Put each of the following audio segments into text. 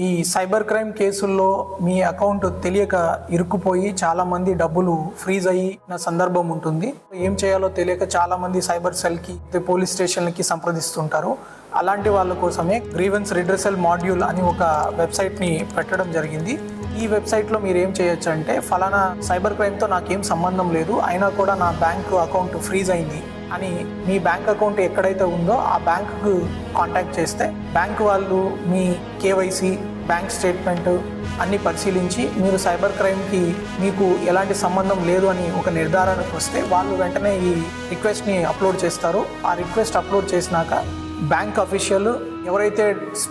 ఈ cyber crime కేసుల్లో మీ account తెలియక ఇరుక్కుపోయి చాలా మంది డబ్బులు ఫ్రీజ్ అయిన సందర్భం ఉంటుంది. ఏం చేయాలో తెలియక చాలా మంది సైబర్ సెల్కి, పోలీస్ స్టేషన్లకి సంప్రదిస్తుంటారు. అలాంటి వాళ్ళ కోసమే గ్రీవెన్స్ రిడ్రెసల్ మాడ్యూల్ అని ఒక వెబ్సైట్ని పెట్టడం జరిగింది. ఈ వెబ్సైట్లో మీరు ఏం చేయొచ్చు అంటే, ఫలానా సైబర్ క్రైమ్తో నాకేం సంబంధం లేదు, అయినా కూడా నా బ్యాంక్ అకౌంట్ ఫ్రీజ్ అయింది అని మీ బ్యాంక్ అకౌంట్ ఎక్కడైతే ఉందో ఆ బ్యాంకుకు కాంటాక్ట్ చేస్తే బ్యాంక్ వాళ్ళు మీ కేవైసీ, బ్యాంక్ స్టేట్మెంట్ అన్ని పరిశీలించి మీరు సైబర్ క్రైమ్కి మీకు ఎలాంటి సంబంధం లేదు అని ఒక నిర్ధారణకు వస్తే వాళ్ళు వెంటనే ఈ రిక్వెస్ట్ని అప్లోడ్ చేస్తారు. ఆ రిక్వెస్ట్ అప్లోడ్ చేసినాక బ్యాంక్ అఫీషియల్, ఎవరైతే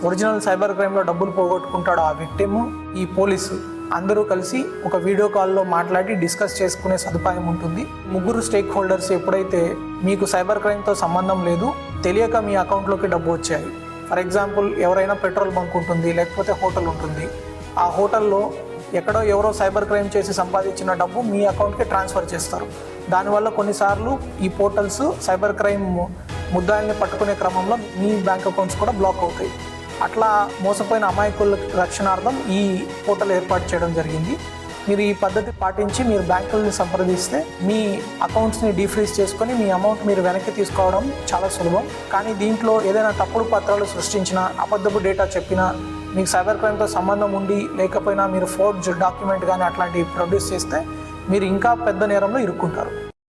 ఒరిజినల్ సైబర్ క్రైమ్లో డబ్బులు పోగొట్టుకుంటాడో ఆ విక్టిమ్, ఈ పోలీసు అందరూ కలిసి ఒక వీడియో కాల్లో మాట్లాడి డిస్కస్ చేసుకునే సదుపాయం ఉంటుంది. ముగ్గురు స్టేక్ హోల్డర్స్ ఎప్పుడైతే మీకు సైబర్ క్రైమ్తో సంబంధం లేదు, తెలియక మీ అకౌంట్లోకి డబ్బు వచ్చాయి, ఫర్ ఎగ్జాంపుల్ ఎవరైనా పెట్రోల్ బంక్ ఉంటుంది, లేకపోతే హోటల్ ఉంటుంది, ఆ హోటల్లో ఎక్కడో ఎవరో సైబర్ క్రైమ్ చేసి సంపాదించిన డబ్బు మీ అకౌంట్కి ట్రాన్స్ఫర్ చేస్తారు. దానివల్ల కొన్నిసార్లు ఈ పోర్టల్స్ సైబర్ క్రైమ్ ముద్దాయిల్ని పట్టుకునే క్రమంలో మీ బ్యాంక్ అకౌంట్స్ కూడా బ్లాక్ అవుతాయి. అట్లా మోసపోయిన అమాయకుల రక్షణార్థం ఈ పోర్టల్ ఏర్పాటు చేయడం జరిగింది. మీరు ఈ పద్ధతి పాటించి మీరు బ్యాంకుల్ని సంప్రదిస్తే మీ అకౌంట్స్ని డీఫ్రీజ్ చేసుకొని మీ అమౌంట్ మీరు వెనక్కి తీసుకోవడం చాలా సులభం. కానీ దీంట్లో ఏదైనా తప్పుడు పత్రాలు సృష్టించినా, అబద్ధపు డేటా చెప్పినా, మీకు సైబర్ క్రైమ్తో సంబంధం ఉండి లేకపోయినా మీరు ఫోర్జ్ డాక్యుమెంట్ కానీ అట్లాంటివి ప్రొడ్యూస్ చేస్తే మీరు ఇంకా పెద్ద నేరంలో ఇరుక్కుంటారు.